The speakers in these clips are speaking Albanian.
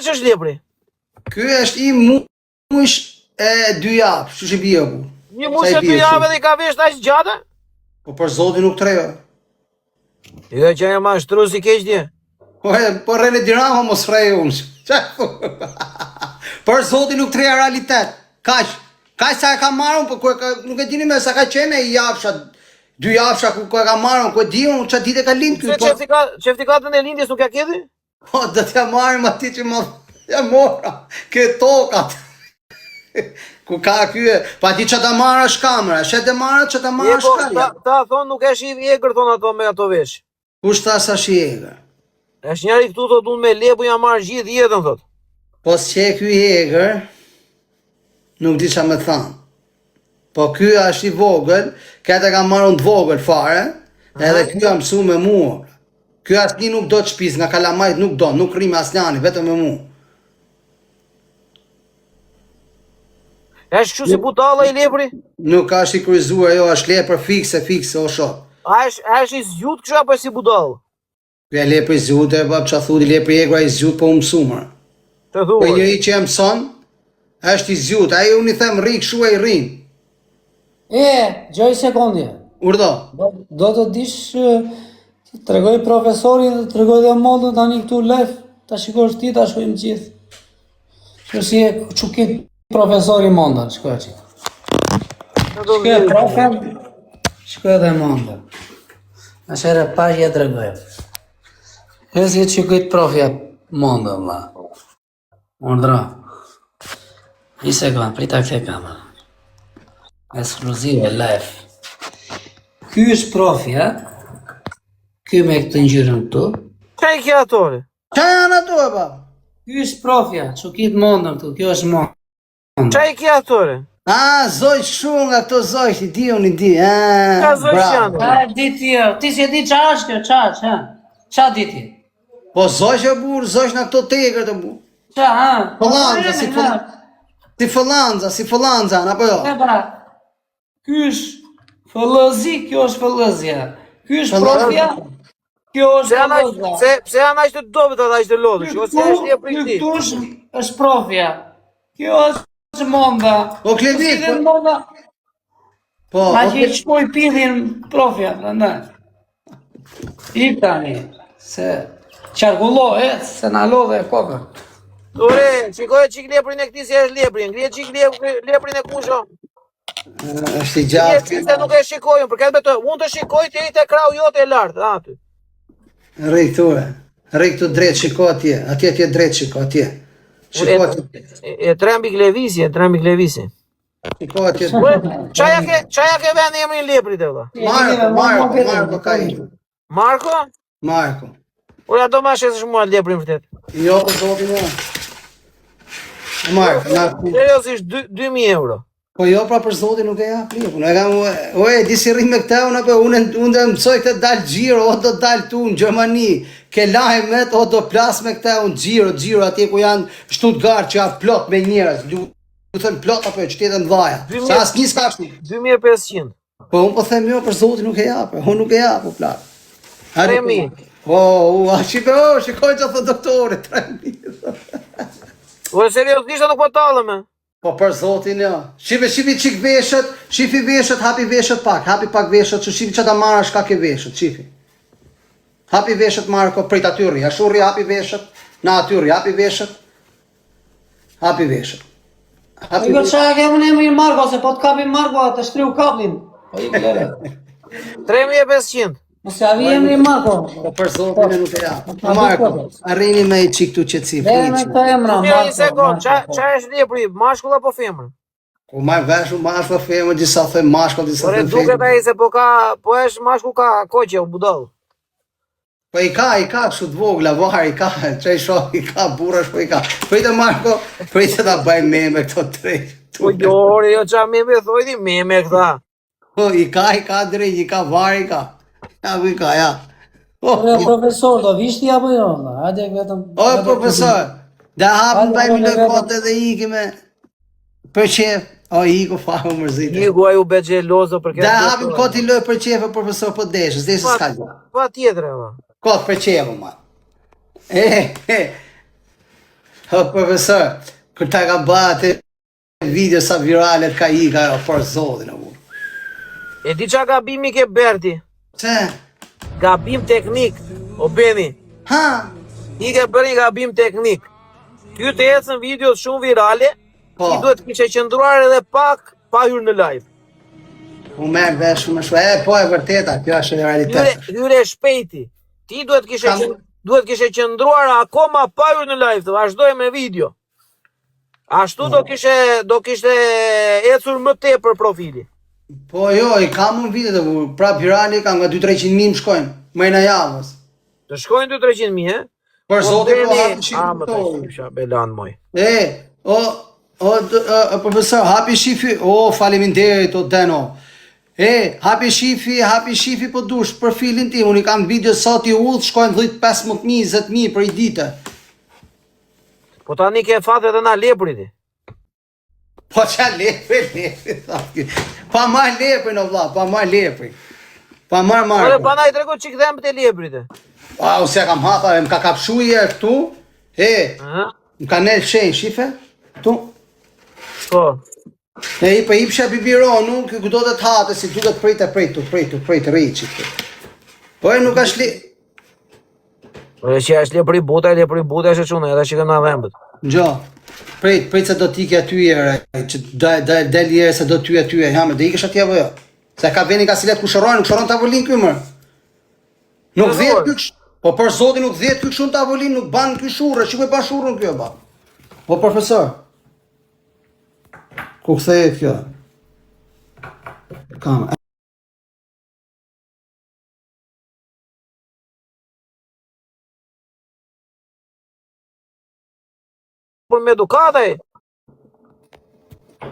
që është lepri? Ky është i mush e 2 javë, që që bje bu. Një mush e 2 javë dhe i ka vesh aq gjatë? Po për zotin nuk trejo. Jo që e ma shtru si keq dje. Po rrene dirama mos frejo unë. Për zotin nuk treja realitet. Kaq sa e ka marrën, po nuk e dini me sa ka qene i javësha, 2 javësha ku e ka marrën, ku e di unë që ditë e ka lindë. Qeftikatën e lindjes nuk ja kedi? Po, do t'ja marrëm ati që ja mora, ke tokat. Ku ka kye, pa ti që ta marrë është kamera, që të marrë që ta marrë është kamera. Ta thonë nuk esh i egrë, thonë ato me ato vesh. Kush ta sa shi egrë? Esh njeri këtu thot unë me lepu ja marrë gjithë jetën, thot. Po s'qe ky egrë, nuk di qa me thanë. Po ky është i vogël, këtë ka marrë unë të vogël fare, edhe ky ka mësu me mua. Ky asnjë nuk do të shpis, nga kalamajt nuk do, nuk rri me asnjani, vetëm me mua. Esh kështu si budalla i lepri? Nuk ka shi kryzuar, jo, është lepër fikse, o shok. A esh i zgjut kështu apo si budall? Ky e lepër i zgjut, e pa që thuti lepër i egra i zgjut, po mësumër. Të thuaj. Po njëri që e mëson, është i zgjut, a unë i them rri kështu e i rrin. Gjoj sekondje. Urdo. Do të dish, të regoj profesorin dhe të regoj dhe modën tani këtu lef, ta shikosh ti, ta shkojmë gjithë. Që si e qukit profesori mondën, shkoj që. Shkoj e profen, shkoj dhe mondën. Në shere pashje të regoj. E si e qukit profja mondën, la. Urdra. I sekund, prita këthe kamera. Ekskluzive, live. Ky është profja, ky me këtë njërën këtu. Qa i kja atore? Qa janë ato e pa? Ky është profja, që kitë mondën këtu, kjo është mondën. Qa i kja atore? Zoj shumë nga këto zoj, i di unë i di. Qa zoj që janë? Di ti si e di qa është kjo, qa? Qa di ti? Po zoj që burë, zoj nga këto tegër të burë. Qa, Fëllanza, si fëllanza, apo jo? Ky është fëllëzi, kjo është fëllëzja. Ky është profja, kjo është fëllëzja. Pse janë ashtë të dobet atë ashtë të lodhë, që ose është një për këti? Këtu është profja, kjo është monda. O klevik, po... Ma që i shpoj pilin profja, në. I tani, se qarkullohet, se në lodhe e kokën. Dore, qikoj qik leprin e këti si është leprin, ngrije qik leprin e kusho. është i gjatë. Qik se nuk e shikojnë, për këtë me të, unë të shikoj të i të krau jote e lartë, aty. Rri këtu drejt, shiko atje drejt, shiko atje. E trembi klevisi, Shiko atje. Qaja ke vend e emrin leprit e vla? Marko ka i. Marko? Uja do ma shesë shmua leprin vërtet. Jo, për zotin jo. Marko, na ku. Seriosisht, 2.000 euro. Po jo, pra për zotin nuk e ja plikun. Di si rrim me këta, unë dhe mësoj këtë dalë gjiro, o do dalë tu në Gjermani, ke lahe met, o do plas me këta, unë gjiro, atje ku janë Stuttgart që janë plot me njerës, du thënë plot apo e qytetën dhaja, sa as një s'ka shtu. 2.500. Po unë po them jo, për zotin nuk e ja, unë nuk e ja, po plak. 3.000. Shikoj që thë doktore, 3.000. O seriosisht nuk po talë me. Po për zotin jo. Shifi qik veshët, hapi veshët pak veshët, që shifi që ta marrë është ka ke veshët, shifi. Hapi veshët Marko, prit atyri, ashurri hapi veshët, na atyri hapi veshët. Iko qa ke më emri Marko, se po të kapim Marko, të shtriu kapin. Po i klere. 3.500. Nëse avi emri Marko. Po për zotin e nuk e ja. Marko, arrini me i qik tu qëtësi, Dhe me të emra, Një sekund, qa është lepri, mashkull apo femër? Po marrë veshu mashkull femër, disa thëmë mashkull, disa thëmë femër. Duket ai se po është mashkull ka koqe, u budall. Po i ka kështu të vogla, varë i ka, që i shok, i ka, burrash, po i ka. Po i të Marko, po i të ta bëjmë meme këto tre. Po jore, jo qa meme thojdi, meme këta. Po i ka drejt, i ka varë, i ka. Ja, ku i ka, ja. Profesor, do vishti apo jo? Hajde vetëm. O, profesor, da hapën bëjmë në kote dhe ikime. Për qef, o, iku farë më mërzit. Iku aju be gjelozo për këtë. Da hapën kote i loj për qef, profesor, për deshës, deshës s'ka gjë. Pa tjetër, e ma. Kote për qef, ma. O profesor, kur ta ka bë atë video sa virale ka ika për zotin apo. E di qa gabimi ke Berti? Pse? Gabim teknik, o Beni. Ha? I ke bërë një gabim teknik. Ty të ecën videos shumë virale, Po. ti duhet kishe qëndruar edhe pak pa hyrë në live. U merr vesh shumë shpe, po e vërteta, kjo është realitet. Hyre shpejti. Ti duhet kishe qëndruar akoma pa hyrë në live, të vazhdoj me video. Ashtu do kishte ecur më tepër profili. Po jo, i kam unë vite të prap virali kam nga 200-300.000 më shkojnë, mëjna javës. Të shkojnë 200-300.000, e? Për zotin po hapi Më shifi të shifja, belan moj. Profesor, hapi shifi, faleminderit, o Deno. Hapi shifi po dush, për filin tim, unë i kam video sot i ullë, shkojnë 10-15.000-20.000 për i dite. Po tani ke fatë edhe na leprit. Po qa lepri, pa marrë lepri në vla, pa marrë lepri. Pa marrë marrë. Ore, pa na i trego qik dhem të leprit. Ose kam hapa, më ka kapshuje këtu, më ka nel shenjë, shife, këtu. Po. I për ipsha bibironu, këto të të hatë, si duket prejtë rejtë që. Po e nuk është li... Ore, që është lepri buta është qunë, edhe që këmë në dhembët. Gjo, prejtë se do t'i atyje, që del jere se do t'y atyje, jame, dhe i kështë atje vë jo. Se ka veni ka si letë ku shëronë, nuk shëronë t'avolin këj mërë. Nuk dhjetë këj po për zotin nuk dhjetë këj shumë t'avolin, nuk banë këj shurë, që me ba shurën kjo ba. Po profesor, ku këthejet kjo? Kam, Për me edukate.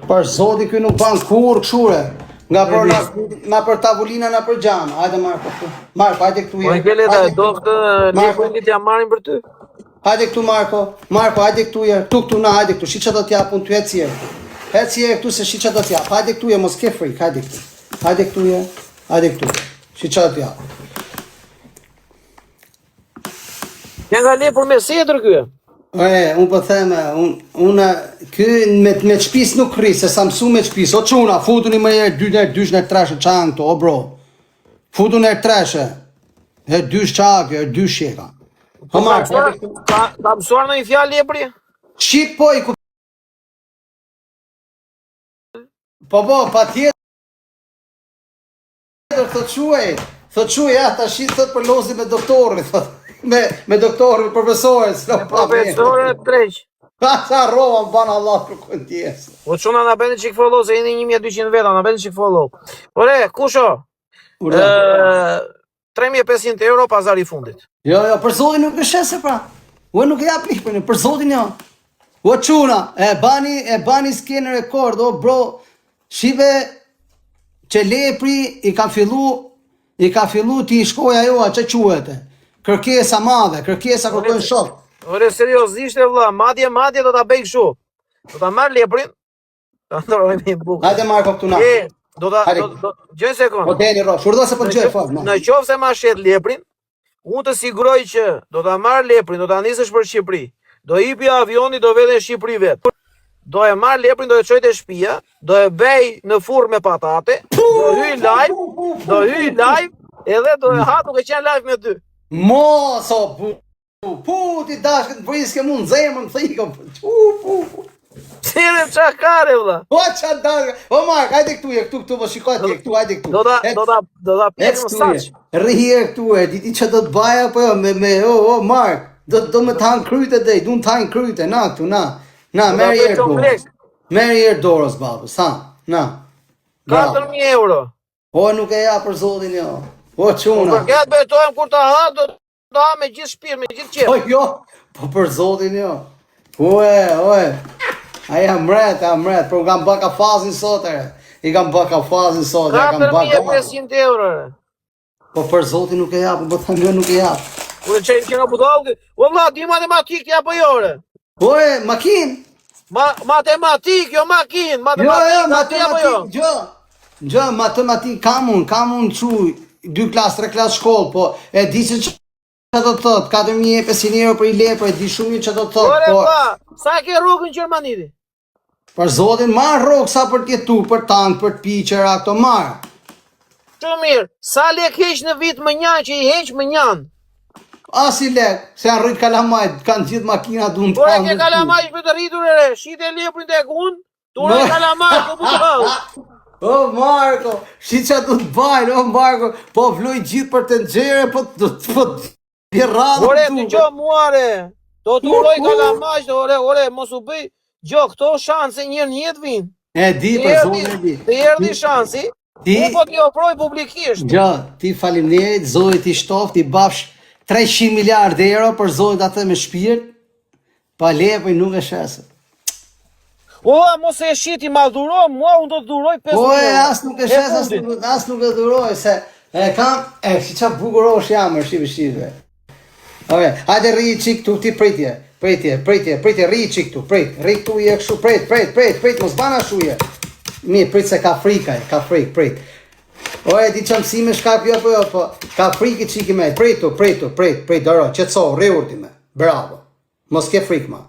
për zotin kjo nuk banë kur këshure. Nga për tavolina, nga për gjanë. Hajde Marko, hajde këtu Po i kele dhe do këtë leprit ja marim për ty. Hajde këtu Marko, hajde këtu je, këtu na, hajde këtu, shi që do t'jap unë ty hec jere. Hec jere këtu se shi që do t'jap, hajde këtu je, mos ke frik, hajde këtu. Hajde këtu je, shi që do t'jap. Kja nga lepur me sedrë kjo. Unë po theme, unë ky me qpis nuk kri, se sa mësu me qpis, o quna, futu një më njerë, dysh në treshe qangë këto, o bro. Futu në treshe, dysh qagë, dysh sheka. Ka mësuar në një fjallë lepri? Shqip po i ku... Po, pa tjetër, thot quaj, ta shqit thot për lozi me doktorit, thot. Me doktorin, me profesorin, profesorin e treq. Sa rova më banë Allah për këndjes. O quna na bëndë qik follow, se jeni 1200 veta, na bëndë qik follow. Ore, kusho? 3500 euro pazari fundit. Jo, për zotin nuk e shese pra. Ue nuk e ja plikë për zotin jo. O quna, e bani s'kene rekord, o bro, shive që lepri i ka fillu ti shkoja jo a që quete. Kërkesa madhe, kërkesa kërkojnë shok. Ore, seriosisht e vla, madje do t'a bëj kështu. Do t'a marrë leprin, do t'a ndorojme i bukë. Hajde Marko këtu na. Gjënë sekund. O deni ro, shurdo se për gjë e fakt. Në qovë se ma shet leprin, unë të siguroj që do t'a marrë leprin, do t'a nisësh për Shqipëri, do ipi avioni, do vede në Shqipëri vetë. Do e marrë leprin, do e qojtë e shpia, do e bej në furr me patate, do hy live, edhe do e ha duke qenë live me ty. Mos o ti dashkët në briske mund zemën të ikëm. Si edhe qa kare vla. O qa dashkët. O Mark, hajde këtu, po shikoj ti këtu, hajde këtu. Do da pjesë më saq. Rrije këtu e, diti që do të baja po jo, Mark, do me të hanë kryte dhe, du në të hanë kryte, na këtu, na. Na, meri erë dorës, babës, na. 4.000 euro. O, nuk e ja për zotin jo. O, quna. Për këtë betojmë kur të ha, do të ha me gjithë shpirë, me gjithë qepë. O, jo, po për zotin jo. Oe. Aja mret, por kam baka fazin sot, I kam baka fazin sot, 4.500 euro. Po për zotin nuk e japë, po të nga nuk e japë. Ure që nga budalë, o vla, di matematik t'ja për jore. Oe, makin. Matematik, jo makin, matematik, Gjë, matematik, kam unë që 2 klasë, 3 klasë shkollë, po e di se që do të thot, 4.500 euro për i lepër, e di shumë mirë që do të thot, Ore po, pa, sa ke rrugën në Gjermani ti? për zotin, marr rrugë sa për t'jetu, për tank, për t'piqera, këto marr. Shumë mirë, sa lek heq në vit më njanë që i heq më njanë? As i lek, se janë rrit kalamajt, kanë gjithë makina du në Ore ke kalamaj për të rritur e re, shite leprin të e kun, të ure kalamaj për për të. O Marko, shi që du të bajnë, o Marko, po vloj gjithë për të nxere, po të radhë Ore të gjo muare, do të uroj kalamaj, ore mos u bëj, gjo këto shanse njërë njët vinë. E di, për zonë e di. Të erdi shansi, u po t'i ofroj publikisht. Gjo, ti faleminderit, zoj ti shtoft, ti bafsh 300 miliard euro për zojt atë me shpirt, pa lepë nuk e shesë. O, mos e shiti ma dhuro, mua unë do të dhuroj 5 Po e milion. as nuk e shes, as nuk e dhuroj, se e kam, si qa bukurosh jam, shive. Oke, hajde rri qik tu, ti pritje, rri qik tu, rri këtu i e këshu, prit, mos bana shuje. Mi, prit se ka frikaj, prit. Oje, di që mësime shkap jo, po, ka friki qiki me, prit, doro, qetso, rriur ti me, bravo, mos ke frik ma.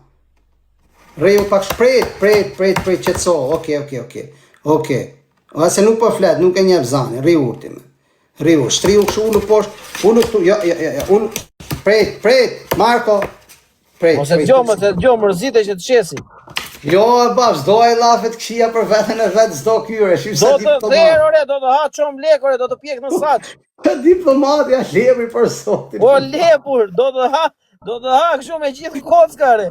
Rriu pak prit, qetso, oke. Ase nuk po flet, nuk e njep zani, rriur ti me. Rriur, shtriu këshu, ullu poshtë, ullu këtu, ullu, prit, Marko, prit. Ose të gjo mërzite që të qesi. Jo, bab, zdo e lafet këshia për vetën e vetë, zdo kyre, shqip Do se të dherë, ore, do të ha qomë lek, ore, do të pjek në saq. Diplomatja lepri për sotin. O, lepur, do të ha këshu me gjithë kockare.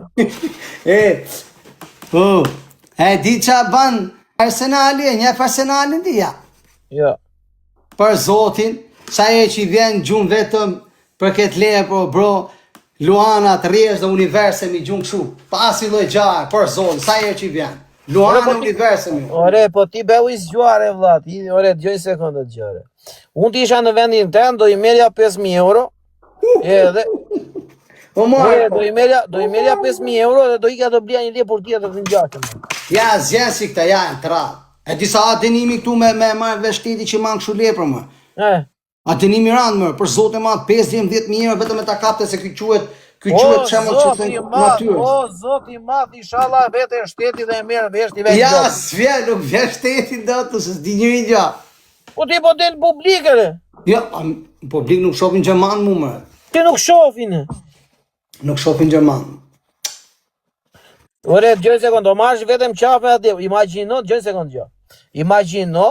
Di qa ban Arsenali, e njef Arsenalin di ja. Ja. Për zotin, sa e që i vjen gjumë vetëm për këtë lepur, bro, Luana të rjesh dhe universe mi gjumë këshu, pas i loj gjarë, për zotin, sa e që i vjen. Luana universe mi. Ore, po ti behu i zgjuare, vlat, ore, djoj sekundet gjare. Unë ti isha në vendin ten, do i merja 5.000 euro, edhe, O ore, Marko, do i merja 5.000 euro dhe do i ka të blja një lepur tjetër të njaqën. ja zjen si këta, ja në të radhë. E disa atenimi këtu me marrë veshteti që manë këshu lepër më. Atenimi randë më, për zote ma 5-10.000 euro vetëm e ta kapte se këj quet qemë që të natyrës. O, zoti madh, inshallah vete e shteti dhe e merë veshti vetë. Ja, s'vjen, nuk vjen shteti do të, se s'di njëri gja. Po ti po del publikere. Ja, publik nuk shofin Gjerman mu më. Ti nuk shofin. Nuk shofin Gjerman. Ore, gjoj sekund, do marrësh vetëm qafe atje, imagino, gjoj sekund gjo. Imagino,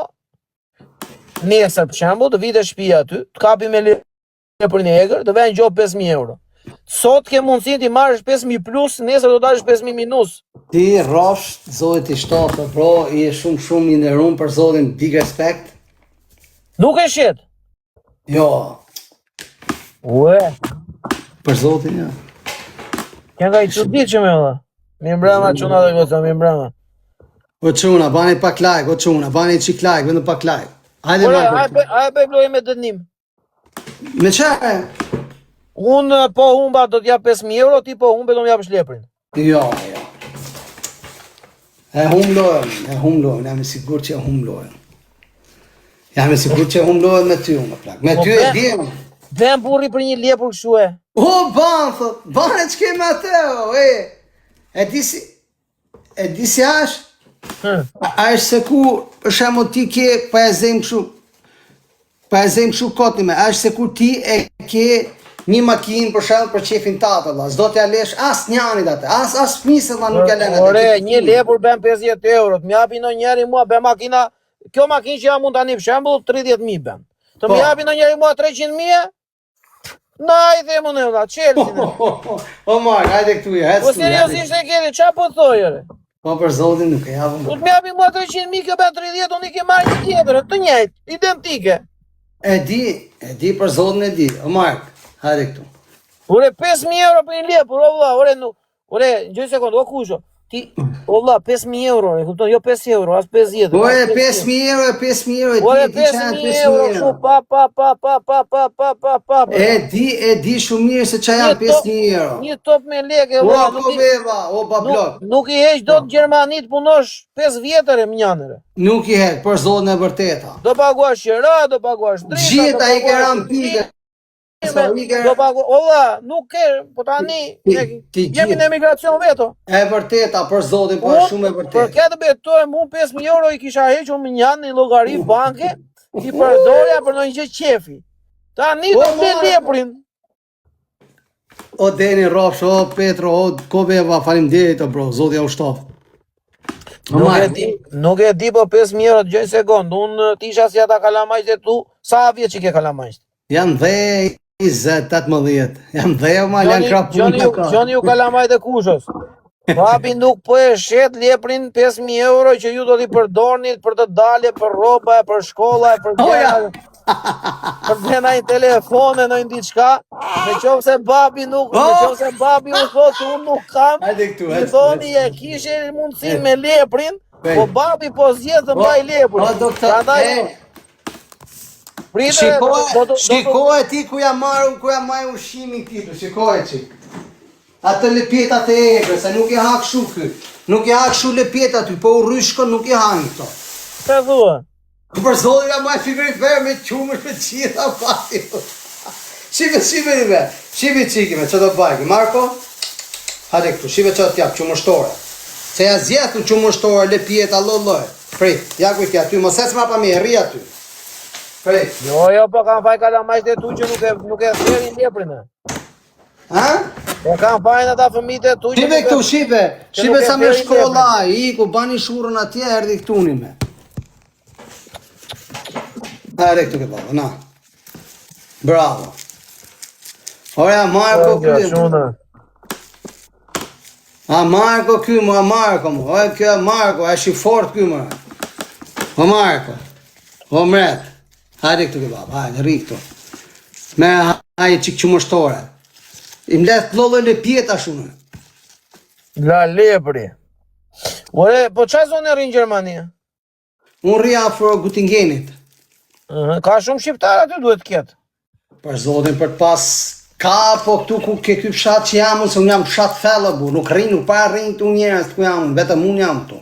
nesër për shembull, të vite shtëpia aty, të kapi me leprin e egër, të vjen gjop 5.000 euro. Sot ke mundësin ti marrësh 5.000 plus, nesër do dalësh 5.000 minus. Ti rrofsh, zotit i shtotë, bro, i e shumë i nderuar për zotin, big respect. Nuk e shet. Jo, Ue, për zotin, ja. kënë ka i çudit që me valla. Mi mbrama quna dhe goca, mi mbrama. O quna, bani pak like, o quna, bani qik like, vendë pak like. Hajde Ore, Marko. a e bëjbloj me dënim. Me qare? Unë po humba do t'jap 5.000 euro, ti po humbe do m'jap shleprin. Jo. E hum lojën, jam i sigur që e hum lojën. Jam i sigur që e hum lojën me ty, më plak. Me ty e dim. Vem burri për një lepur kështu e. O, ban, thot, ban e që keme atë, e di si ashtë? Ashtë se ku, për shemo ti ke, pa e zem këshu koti me, ashtë se ku ti e ke një makinë për shemo për qefin tatë, la, s'do t'ja lesh as njanit atë, as fmisët, la, nuk e lene atë. Ore, një lepur ben 50 euro, të m'japi në njeri mua, ben makina, kjo makinë që ja mund tani për shembull 30.000 ben. Të m'japi në njeri mua 300.000, na i themu në vla, qelsin e. O Mark, hajde këtu e, hecë Po seriosisht e kedi, qa po thoj, ore? Po për zotin nuk e javëm. Do të m'japi mua 300.000, kjo ben 30, unë i ke marrë një tjetër, të njëjtë, identike. E di për zotin e di, o Mark, hajde këtu. Ore, 5.000 euro për një lepur, o vla, ore, gjoj sekund, o kusho, ti, o vla, 5.000 euro, e kupton, jo 5 euro, as 50. Ore, 5.000 euro, e 5.000 euro, Ore, 5.000 euro, shu, pa. E di shumë mirë se qa janë 5.000 euro. Një top me leke, O, ko beba, o, bablok. nuk i heq do të Gjermanit punosh 5 vjetër e mjanëre. Nuk i hek, për zotin e vërteta. Do paguash qëra, do paguash drita, Gjitha i ke ram pike. do pagu, olla, nuk ke, po tani jemi në emigracion veto. E vërteta, për zotin, po është shumë e Për vërtetë. këtë betoj, mu 5.000 euro i kisha hequr më një llogari banke, i përdorja për ndonjë gjë qefi. Tani do të leprin. O Deni Rofsh, o Petro, o Kobeva, faleminderit o bro, zoti ja ushtov. Nuk e di po 5.000 euro gjë sekond. Unë tisha si ata kalamajt e tu, sa vjeç që ke kalamajt? Janë dhe 20, 18. Janë dhe ma janë krapun në ka. Gjoni ju kalamajt e kushës. Papi nuk po e shet leprin 5.000 euro që ju do t'i përdorni për të dalje, për rroba, për shkolla, për për ndonjë telefone, ndonjë diçka. Me qoftë se babi nuk, me qoftë se babi u thotë unë nuk kam. Hajde këtu, I thoni e kishe mundësi me leprin, po babi po zgjedh të mbaj leprin. O doktor, shikoj ti ku jam marrë ushqimin këtu, shikoj çik. Atë lëpjetat e egrë, se nuk e ha kështu ky. Nuk e ha kështu lëpjetat ty, po u rryshkon nuk e han këto. Çfarë thua? Për zotin nga maj frigorifer me qumësh me qita pati. Shive rive, shive qikime, që do bajki. Marko, hajde këtu, shive që të tjap, qumështore. Se ja zjetu qumështore, lëpjeta, lolloj. Prit, ja ku i kja, ty mos ecë ma pa me, rri aty. Prit. Jo, po kam faj kalamajt e tu që nuk e therin leprin e. Ha? Po kam fajnë ata fëmijët e tu që Shive këtu, shive sa me shkolla, i ku bani shurën atje, erdi këtu një me. Are këtu ke baba, na. Bravo. Oja, Marko këtu. A Marko ky, a Marko mu. Oja, kjo Marko, a shi fort ky më. O Marko. O mret. Hajde këtu ke baba, hajde, ri këtu. Me hajde qik qumështore. I mlet plollën e pjeta shumë. La lepri. Ore, po çaj zonë rri në Gjermani? Unë rri afro Gutingenit. Ka shumë shqiptar aty duhet të ketë. Për zotin për të pas ka, po këtu ku ke ky fshat që jam unë, se unë jam fshat fellë, bu, nuk rrin, nuk pa rrin të unë njerës të ku jam unë, vetëm unë jam këtu.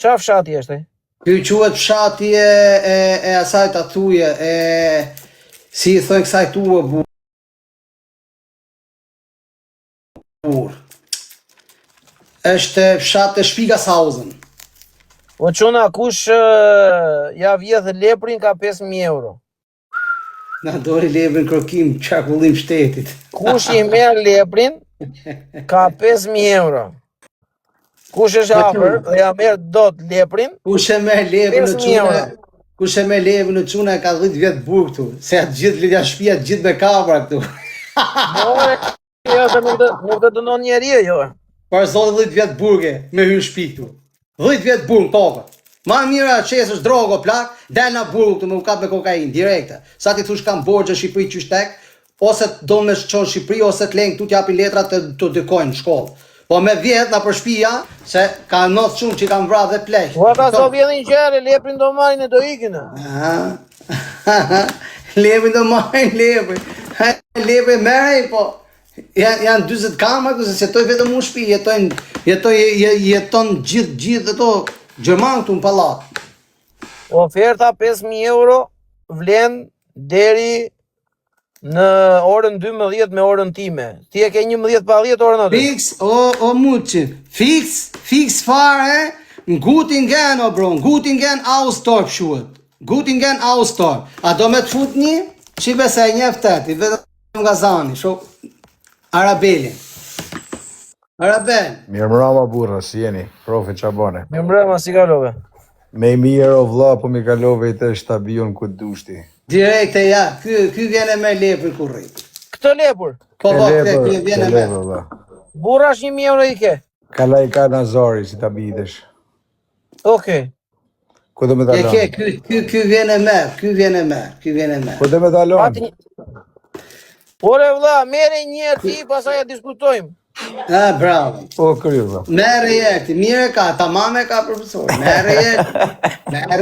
Qa fshati është? Ky quhet fshati e asaj të thuje, si i thojnë kësaj tuë, bu. Është fshat e Spiegelshausen. O quna, kush ja vjedh leprin ka 5.000 euro. Na dori leprin krokim, qarkullim shtetit. Kush i merr leprin ka 5.000 euro. Kush është afër dhe ja merr dot leprin, Kush e merr leprin në 5.000 euro. çuna? Kush e merr leprin në çuna ka 10 vjet burg këtu. Se atë gjithë lidja shtëpia gjithë me kabra këtu. Jo, se nuk të dënon njeri jo. Për zotin 10 vjet burge me hyrë shtëpi këtu. 10 vjet burg tokë. Ma mira qesësh drogo plak, del na burgu këtu me u kap me kokainë direkte. Sa ti thush kam borxhe Shqipëri qysh tek, ose do me çon Shqipëri ose të lejnë këtu t'japin letra të dykojnë në shkollë. Po me vjet na për shtëpia, se ka noth shumë që kanë vrarë dhe pleh. Po ata so vjedhin qere, leprin do marrin e do ikin. Leprin do marrin leprin. Leprin merrej, po janë 40 kamra këtu, se jetoj vetëm unë shtëpi, jeton gjithë ato Gjerman këtu në pallat. Oferta 5.000 euro vlen deri në orën 12 me orën time. Ti e ke 11 pa 10 orën aty. Fix, o muqin, fix fare, në Gutingen, o bro, në Gutingen Austorp shuhet. Gutingen Austorp. A do me të fut një? Qibe se e njeftet, i vetëm nga zani, shok, Arabelin. Arabel. Mirë mrama burra, si jeni, profi Qabane. Me mbrëma si kalove. Me i mirë o vlla, po mi kalove i të shtabion ku dushti. Direkte, ja, ky vjene me lepër ku rrit. Këtë lepur, Po, ky vjene me. burrash 1.000 euro i ke. Kala i ka Nazari, si ta bidesh. Okej. Ku do me E talon? ke, ky vjene me, ky vjene me. Ku do me talon? Ore vlla, merri një ti, pastaj ja diskutojmë. Bravo. O, kryo, vlla. Merë jeti, mire ka, tamam e ka profesor. Merë jeti.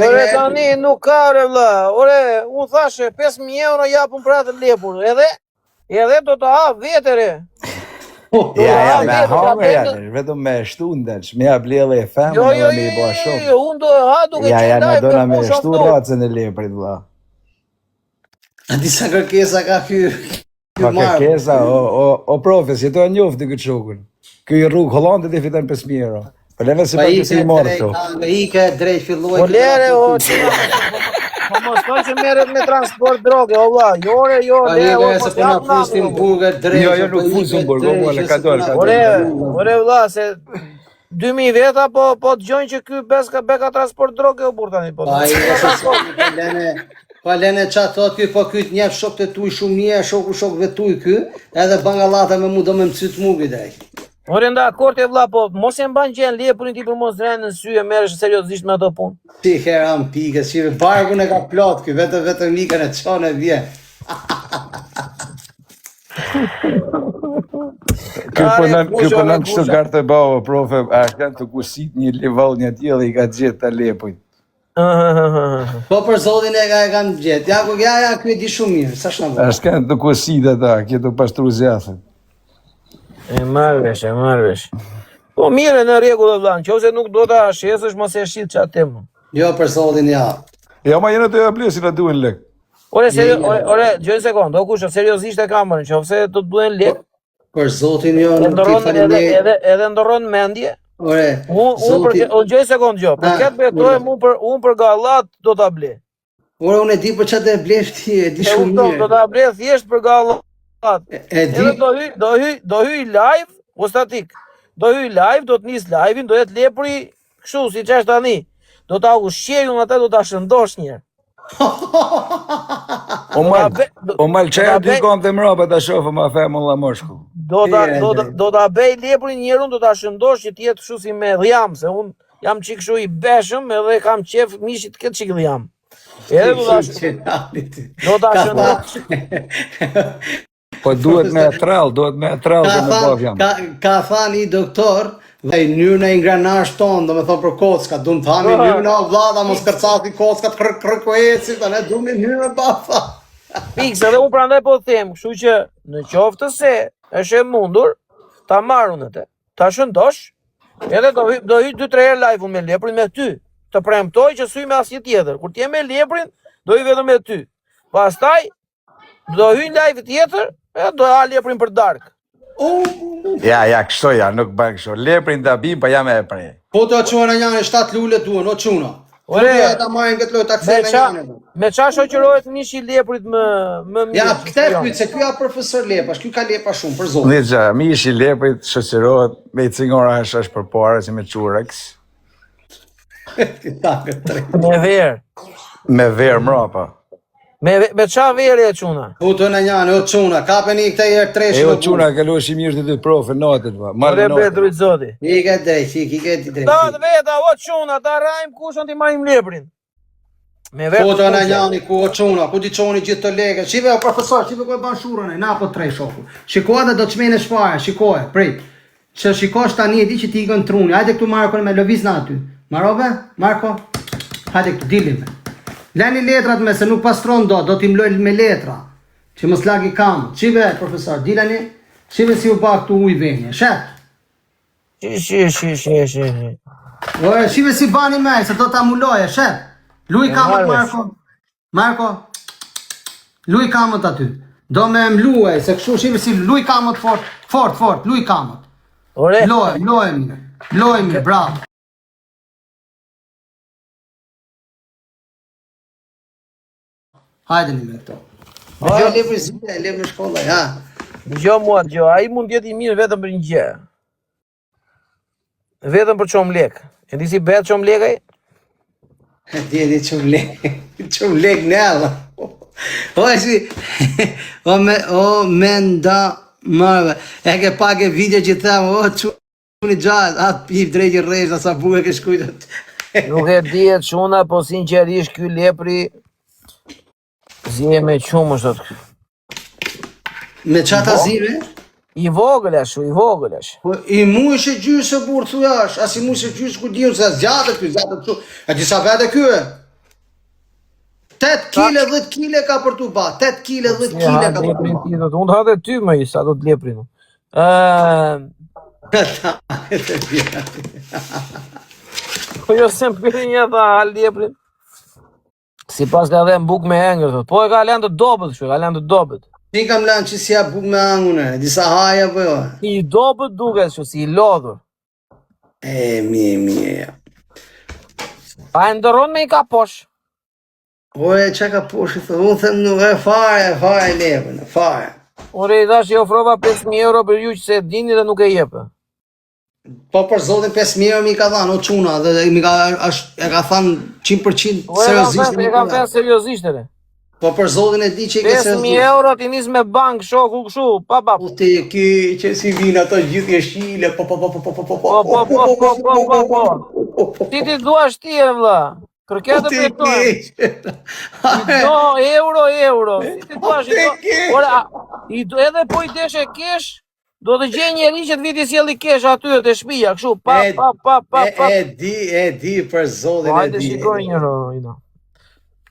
Ore tani nuk ka ore vlla. Ore, unë thashe 5.000 euro japun për atë lepur. Edhe do të ha vetere. Ja, me hangër janë, vetëm me shtu ndesh, me ja blele e femë, Jo, dhe me i bo shumë. unë do ha duke Ja, qendaj në dona për me pushon shtu do. racën e leprit, vlla. A disa kërkesa ka ky. Pa kërkesa, o profe, si to e njofti këtë shokun. Ky rrugë Hollandit e fiton 5.000 euro. Po lene si për kësi i morë këto. Ike drejt filloj. Po lere, o, po mos toj që merret me transport droge, o vlla, jore, jo, Pa ike se po na fustin burgë drejt. Jo, nuk fusin burgë, o mole, ka dole. Ore vlla, se 2000 veta po dëgjojnë që ky beka transport droge o burr tani po. Pa ike se pa lene qa thot ky, po ky t'njef shok të tuj shumë një, shok vetuj ky, edhe bangallata me mu do me mëcyt mugi drejt. Ore nda akord e vlla, po mos e mban gjën leprin ti për mos rënë në sy e merresh seriozisht me ato punë. Si heram pike, si barkun e ka plot ky, vetëm mikën e çon e vjen. Ky punon kështu gartë e bavo, profe, a kanë të kusit një level një tjellë i ka gjetë të lepujt. Po për zotin e kam gjetë, ja, ky e di shumë mirë, sa shna bërë. A s'kanë të kusit ata, kjo të pashtru zjathën. E marrësh. Po mirë në rregull vlla, nëse nuk do ta shesësh mos e shit çat temë. Jo për zotin ja. Ja, ma jene të blesin a duen lek. Ore, gjë një sekond, o kush, seriozisht e kam bërë, nëse të duhen lek. Për zotin jo, nuk ti falenderoj. Edhe ndorron mendje. Ore, Unë gjë një sekond gjë, për këtë betohem unë për gallat do ta ble. Ore, unë e di për çfarë të blesh ti, e di shumë mirë. Do ta ble thjesht për gallat. E di. Edhe do hy live, o statik. Do hy live, do të nis live-in, do jetë lepri kështu siç është tani. Do ta ushqej unë atë, do ta shëndosh një. O mal çaj dy kom të mrapa ta shohëm a femën la moshku. Do ta bëj leprin njërun, do ta shëndosh që të jetë kështu si me dhjam, se unë jam çik kështu i beshëm edhe kam qef mishit këtë çik dhjam. Edhe do ta shëndosh. Po duhet me trall dhe me bavjam. Ka thani i doktor, dhe i njërën e ingranasht tonë, do me thonë për kocka, du në thani njërën e vlada, mos kërcati kockat kërku eci, të ne du me njërën e bafa. Piks, edhe unë prandaj po them, kështu që në qoftë se është e mundur, ta marrë unë të, ta shëndosh, edhe do hy 2-3 herë live unë me leprin me ty, të premtoj që suj me asje tjetër, kur t'je me leprin, do hy vetëm me ty. Pastaj, do hy live tjetër, do ha leprin për dark. Ja, kështu ja, nuk bën kështu. Leprin ta bim, pa jam e prej. Po të qona njane 7 lule duhen, o quna. Ore, ta marrin këtë lojë, ta kthejnë njane. Me qa shoqërohet mishi leprit më mirë? Ja, këte pyet, se kjo profesor lepash, kjo ka lepa shumë, për zonë. Nixha, mishi leprit shoqërohet me cingora është për para, si me Qurex. Me verë. Me verë mrapa. Me qa verë e quna? Po të në njane, o quna, kapeni i këte i tresh. E o quna, kalosh i mirë të të profe, natët, va. Ore Petru i Zoti. Ike drejt, ike drejt. Da të veta, o quna, ta rajmë kushon t'i marim leprin. Me verë po të në njani, ku o quna, ku ti qoni gjithë të lege. Shive, o profesor, shive ku e ban shurën e, na po tresh shoku. Shikoj dhe do të shmene shpare, shikoj, prit. Që shikosh tani e di që ti ikën truni, hajde këtu Marko me lëviz në aty. Marove, Marko, hajde këtu dilim. Lani letrat me se nuk pastron do t'i mloj me letra. Që mos lagi kam. Qive, profesor, dilani, qive si u bak të uj venje, shet? Shi. Ore, qive si bani me, se do t'a muloje, shet? Luj kamët, Marko. Marko, luj kamët aty. Do me mluaj, se kështu qive si luj kamët fort, luj kamët. Ore. Loj mirë, bravo. Hajde një me këto. Gjo lepë zile, lepë në shkolla, ja. Gjo mua, a i mund t'jeti mirë vetëm për një gjë. Vetëm për qom lek. E di si betë qom lekaj? Di qom lek në alla. O e si, o me nda marve. E ke pak e video që thamë, o quni gjallë, atë pip drejtë rejsh, asa buke ke shkujtët. Nuk e dihet quna, po sinqerisht ky lepri zje me qumë është atë. Me qata zime? I vogël ashtu, i vogël ashtu. Po i mu ishe gjysë e burë thuj ash, as i mu ishe gjysë ku diun se zjatët të. E disa vete kjo e? 8 kile, 10 kile ka për tu ba, 8 kile, 10 kile ka për tu ba. Unë të hadhe ty me i sa do të leprin. Po jo se më përri një tha hal leprin. Si pas ka dhe në buk me engër, po e ka lënë të dobet, ka lënë të dobet. Ti kam lanë që si ja buk me angune, disa haja po jo. I dobët duket që si i lodhur. Mje. Pa e ndëron me i ka posh. Oje, që ka poshë, unë them nuk e fare lepën, fare. Ore i dash i ofrova 5.000 euro për ju që se dini dhe nuk e jepë. Po për zotin 5.000 euro mi ka dhanë, o quna, dhe mi ka, e ka thanë 100% O seriosisht. e kam thënë seriosisht edhe. Po për zotin e di që i ke 5.000 euro ti nis me bank, shoku këshu, pa. Po ti ki që si vinë ato gjithë jeshile, po. Ti duash ti e vlla. Kërket të përtojnë. Do, euro. Si ti duash i do. Edhe po i deshe kesh, do të gjej njeri që të viti sjelli kesh aty te shtëpia, kështu, pa. E di për zotin e Hajde di. shikoj një rojna.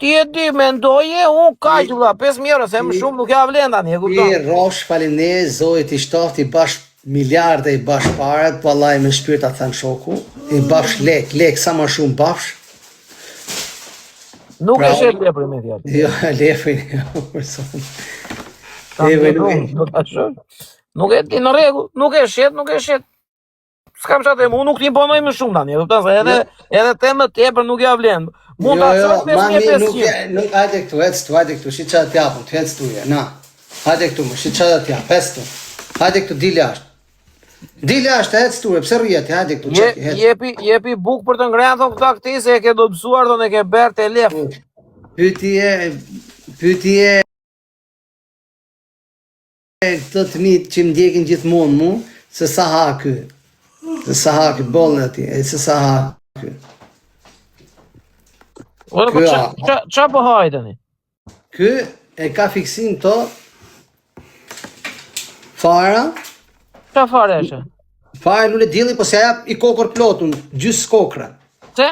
Ti e di, mendoje, unë kaq vlla, 5.000 euro, se më shumë nuk ja vlen tani, e kupton? Ti rosh faleminderit zojit i shtofti bash miliarde i bash parat, vallai me shpirt a thën shoku, i bash lek sa më shumë bash. Nuk e shet lepri me djalë. Jo, lefin, për zotin. Nuk e di në rregull, nuk e shet. S'kam çfarë them, unë nuk t'imponoj më shumë tani, e kupton se edhe temë tepër nuk ja vlen. Mund ta çoj 5.500. Nuk hajde këtu, shi çfarë t'japun, të hec tuja, na. Hajde këtu, më shi çfarë t'jap, pestu. Hajde këtu, dil jashtë. Dil jashtë, hec tuja, pse rrihet, hajde këtu, çek. Jepi buk për të ngrënë thon këta këti se e ke dobësuar thon e ke bërë te lef. Pyetje të fëmijët që më ndjekin gjithmonë mu, se sa ha ky. Se sa ha ky bollën ati, se sa ha ky. Ore, po qa po hajtë tani? Ky e ka fiksim to fara. Qa fare eshe? Fara nuk e dilli, po se jap i kokër plotun, gjys kokra. Se?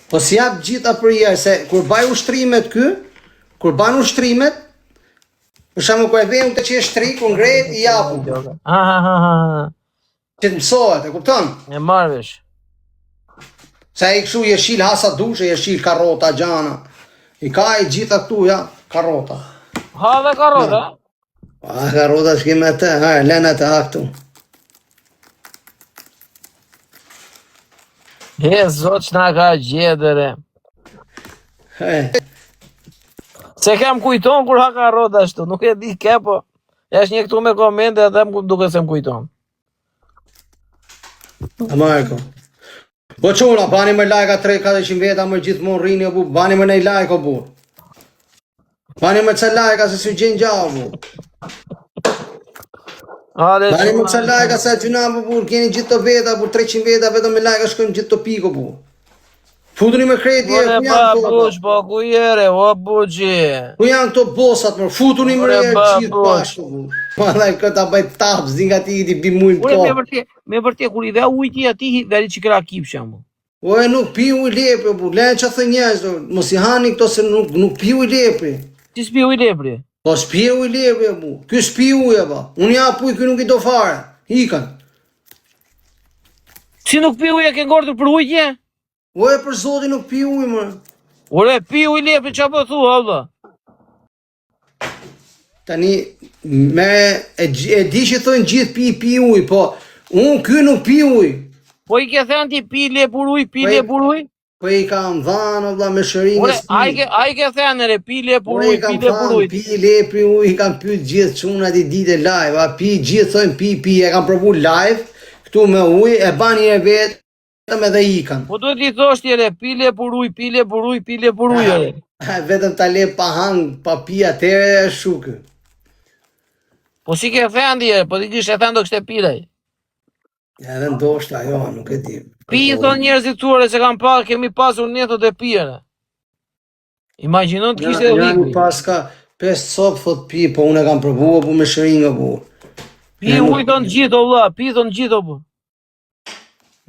Po si jap gjitha për jashtë, se kur baj ushtrimet ky, kur ban ushtrimet, për shembull kur e vjen të që shtri, kur ngrehet i japun. Që të mësohet, e kupton? E marr vesh. Sa i kështu jeshil hasa dushe, jeshil karota, gjana. I ka i gjitha këtu, ja, karota. Ha dhe karota? A, karota s'kime të, lena të ha këtu. He, zot që na ka gjedere. Se kem kujton kur ha karota ashtu, nuk e di ke, po. Esh një këtu me komente, edhe më duke se më kujton. A Marko. Po quna, bani më like 300-400 veta më gjithmonë rrini o bu, bani më nej like o bu. Bani më që like se s'u gjenë gjao bu. Bani më që like se gjuna bu bu, keni gjithë të veta bu, 300 veta vetëm me like shkojmë gjithë të piko bu. Futuni me kredi e ku janë të buq, po ku jere, o buqi. Ku janë të bosat më, futuni më rejë gjithë bashkë bu. Ma dhe këta bëjt tapë, zdi nga ti i ti bimujnë të. Me vërtet, kur i dhe ujti ati, veri që këra kipsha mu. Oje, nuk pi uj lepe, bu, lejnë që thë njështë, mos i hani këto se nuk pi uj lepe. Ti s'pi uj lepri? Po s'pi uj lepe, bu, ky s'pi uj e ba, unë ja puj, ky nuk i do fare, ikan. Si nuk pi uj e ke ngortur për ujtje? Oje, për zoti nuk pi uj, më. Ore, pi uj lepri, qa po thua, valla? Tani, e di që thënë gjithë pi uj, po, unë ky nuk pi uj. Po i ke thënë ti pi lepur uj, pi lepur uj? Po i kam dhanë, valla, me shërinjës pi. A i ke thënë re, pi lepur uj, pi lepur uj. Pi lepri uj, i kam pyet gjithë çunat i dite live, a pi gjithë thënë pi, e kam provu live, këtu me uj, e bani e vetëm edhe ikan. Po duhet i thosh tjere, pi lepur uj, pi lepur uj, pi lepur uj, ere. Vetëm ta le pa hang, pa pi atere, shukë. Po si ke thënë ti, po ti dish e thënë do kështë e pilej. Edhe ndoshta, jo, nuk e di. Pi i thonë njerëzit tuare se kam parë, kemi pasur netot e pijere. Imaginon të kishte Janë rikri. pas ka 5 copë thot pi, po unë e kam provu po me shëringë bu. Pi uj thonë gjithë, o vlla, pi thonë gjithë, o bu.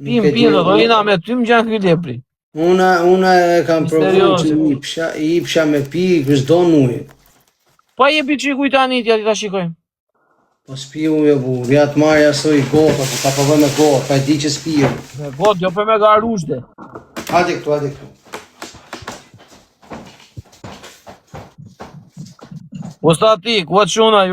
Pi më pi, do ina me ty më gjanë këj lepri. Una e kam provu që ipsha me pi, kësdo në ujë. Pa jepi që i kujtani tja, ti ta shikojmë. Po s'pi ujë bu, vjat marja së i gota, po ka përve me gota, pa e di që s'pi ujë. Me gotë, jo për me garushde. Hajde këtu. Ustatik, what shuna?